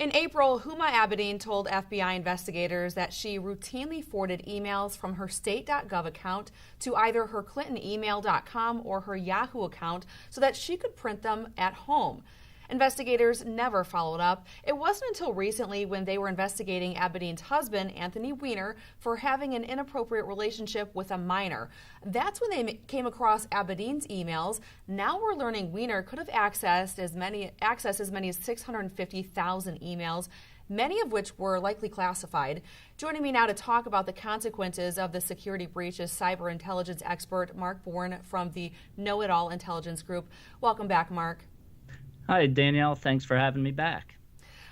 In April, Huma Abedin told FBI investigators that she routinely forwarded emails from her state.gov account to either her clintonemail.com or her Yahoo account so that she could print them at home. Investigators never followed up. It wasn't until recently when they were investigating Abedin's husband, Anthony Weiner, for having an inappropriate relationship with a minor. That's when they came across Abedin's emails. Now we're learning Weiner could have accessed as many as 650,000 emails, many of which were likely classified. Joining me now to talk about the consequences of the security breach is cyber intelligence expert Marc Bourne from the Know It All Intelligence Group. Welcome back, Marc. Hi, Danielle. Thanks for having me back.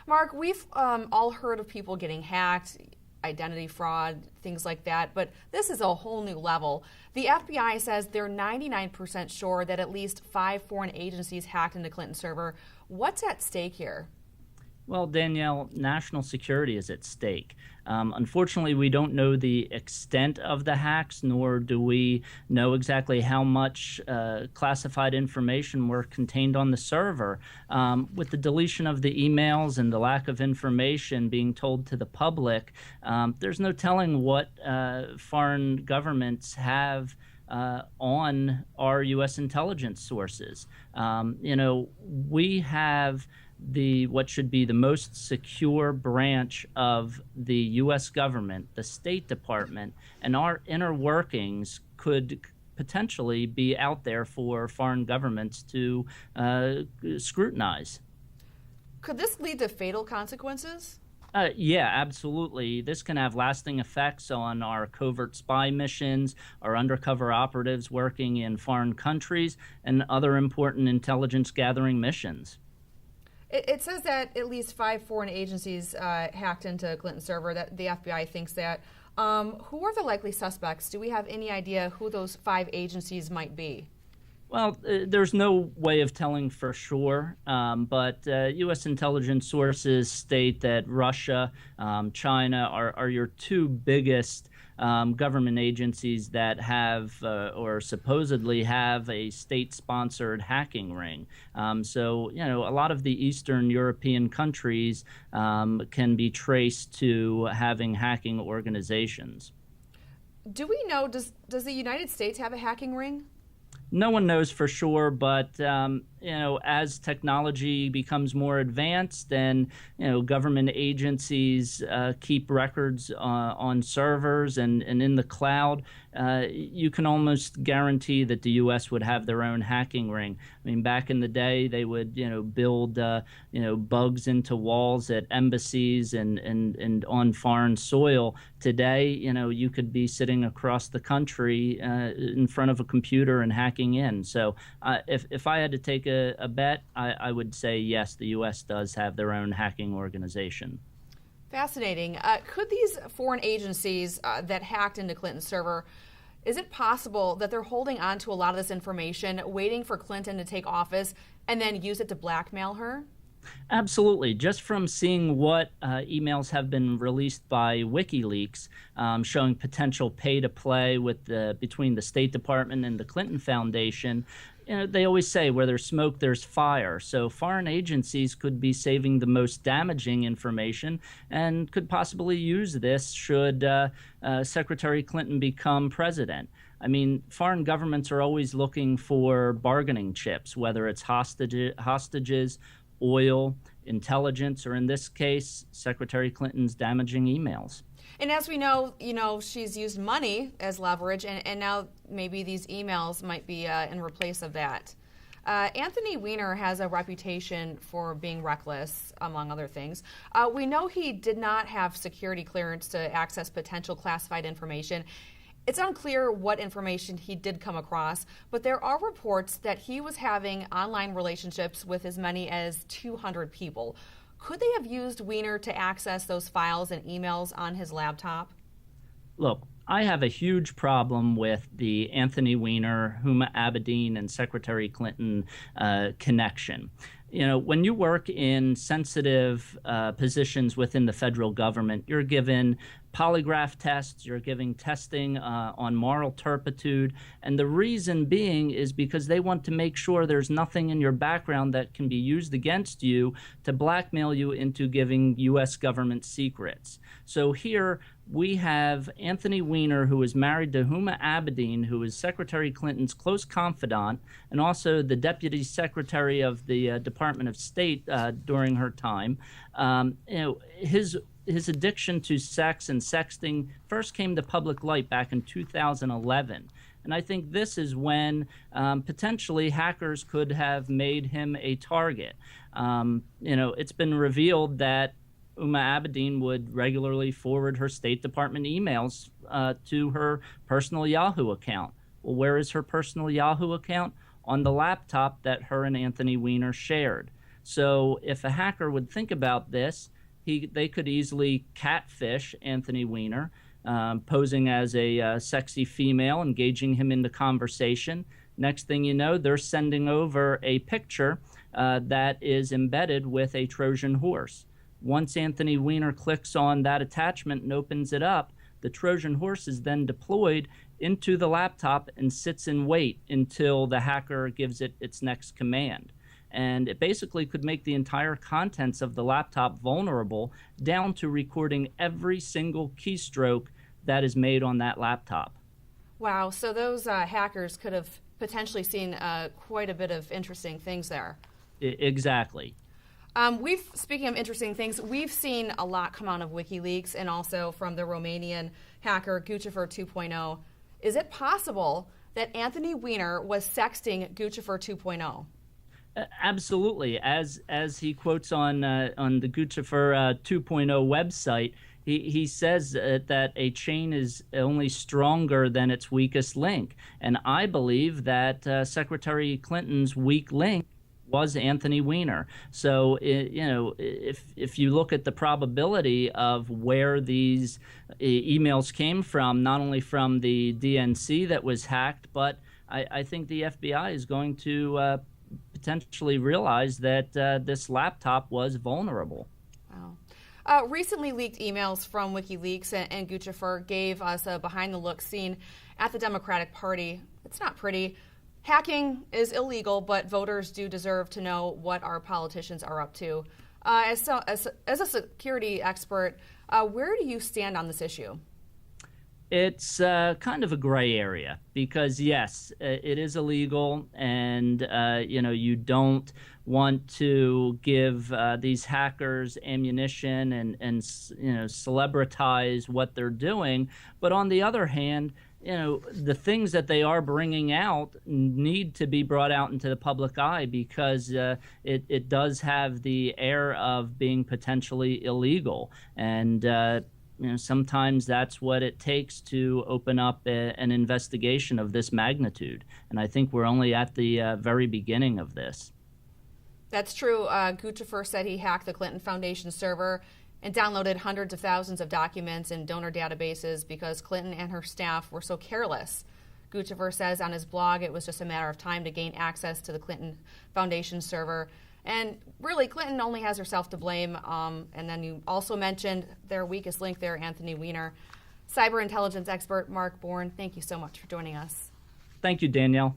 Marc, we've all heard of people getting hacked, identity fraud, things like that, but this is a whole new level. The FBI says they're 99% sure that at least 5 foreign agencies hacked into Clinton's server. What's at stake here? Well, Danielle, national security is at stake. Unfortunately, we don't know the extent of the hacks, nor do we know exactly how much classified information were contained on the server. With the deletion of the emails and the lack of information being told to the public, there's no telling what foreign governments have on our U.S. intelligence sources. We have what should be the most secure branch of the U.S. government, the State Department, and our inner workings could potentially be out there for foreign governments to scrutinize. Could this lead to fatal consequences? Yeah, absolutely. This can have lasting effects on our covert spy missions, our undercover operatives working in foreign countries, and other important intelligence gathering missions. It says that at least 5 foreign agencies hacked into Clinton's server, that the FBI thinks that. Who are the likely suspects? Do we have any idea who those 5 agencies might be? Well, there's no way of telling for sure, but U.S. intelligence sources state that Russia, China are your 2 biggest government agencies that have or supposedly have a state-sponsored hacking ring. So, a lot of the Eastern European countries can be traced to having hacking organizations. Do we know, does the United States have a hacking ring? No one knows for sure, but as technology becomes more advanced, and government agencies keep records on servers and in the cloud, you can almost guarantee that the U.S. would have their own hacking ring. I mean, back in the day, they would build bugs into walls at embassies and on foreign soil. Today, you could be sitting across the country in front of a computer and hacking in. So if I had to take a bet, I would say yes, the U.S. does have their own hacking organization. Fascinating. Could these foreign agencies that hacked into Clinton's server, is it possible that they're holding on to a lot of this information, waiting for Clinton to take office, and then use it to blackmail her? Absolutely. Just from seeing what emails have been released by WikiLeaks showing potential pay-to-play between the State Department and the Clinton Foundation, they always say where there's smoke, there's fire. So foreign agencies could be saving the most damaging information and could possibly use this should Secretary Clinton become president. I mean, foreign governments are always looking for bargaining chips, whether it's hostages, oil, intelligence, or in this case, Secretary Clinton's damaging emails. And as we know, she's used money as leverage, and now maybe these emails might be in replace of that. Anthony Weiner has a reputation for being reckless, among other things. We know he did not have security clearance to access potential classified information. It's unclear what information he did come across, but there are reports that he was having online relationships with as many as 200 people. Could they have used Weiner to access those files and emails on his laptop? Look, I have a huge problem with the Anthony Weiner, Huma Abedin, and Secretary Clinton connection. When you work in sensitive positions within the federal government, you're given polygraph tests, you're giving testing on moral turpitude. And the reason being is because they want to make sure there's nothing in your background that can be used against you to blackmail you into giving U.S. government secrets. So here we have Anthony Weiner, who is married to Huma Abedin, who is Secretary Clinton's close confidant and also the Deputy Secretary of the Department of State during her time. His addiction to sex and sexting first came to public light back in 2011. And I think this is when potentially hackers could have made him a target. It's been revealed that Huma Abedin would regularly forward her State Department emails to her personal Yahoo account. Well, where is her personal Yahoo account? On the laptop that her and Anthony Weiner shared. So if a hacker would think about this, they could easily catfish Anthony Weiner, posing as a sexy female, engaging him into conversation. Next thing you know, they're sending over a picture that is embedded with a Trojan horse. Once Anthony Weiner clicks on that attachment and opens it up, the Trojan horse is then deployed into the laptop and sits in wait until the hacker gives it its next command. And it basically could make the entire contents of the laptop vulnerable, down to recording every single keystroke that is made on that laptop. Wow, so those hackers could have potentially seen quite a bit of interesting things there. Exactly. Speaking of interesting things, we've seen a lot come out of WikiLeaks and also from the Romanian hacker Guccifer 2.0. Is it possible that Anthony Weiner was sexting Guccifer 2.0? Absolutely. As he quotes on the Guccifer 2.0 website, he says that a chain is only stronger than its weakest link. And I believe that Secretary Clinton's weak link was Anthony Weiner. So, if you look at the probability of where these emails came from, not only from the DNC that was hacked, but I think the FBI is going to potentially realize that this laptop was vulnerable. Wow. Recently leaked emails from WikiLeaks and Guccifer gave us a behind-the-look scene at the Democratic Party. It's not pretty. Hacking is illegal, but voters do deserve to know what our politicians are up to. As a security expert, where do you stand on this issue? It's kind of a gray area because, yes, it is illegal, and you don't want to give these hackers ammunition and celebritize what they're doing. But on the other hand, the things that they are bringing out need to be brought out into the public eye because it does have the air of being potentially illegal. And sometimes that's what it takes to open up an investigation of this magnitude. And I think we're only at the very beginning of this. That's true. Guccifer said he hacked the Clinton Foundation server and downloaded hundreds of thousands of documents in donor databases because Clinton and her staff were so careless. Guccifer says on his blog it was just a matter of time to gain access to the Clinton Foundation server. And really, Clinton only has herself to blame. And then you also mentioned their weakest link there, Anthony Weiner. Cyber intelligence expert Marc Bourne, thank you so much for joining us. Thank you, Danielle.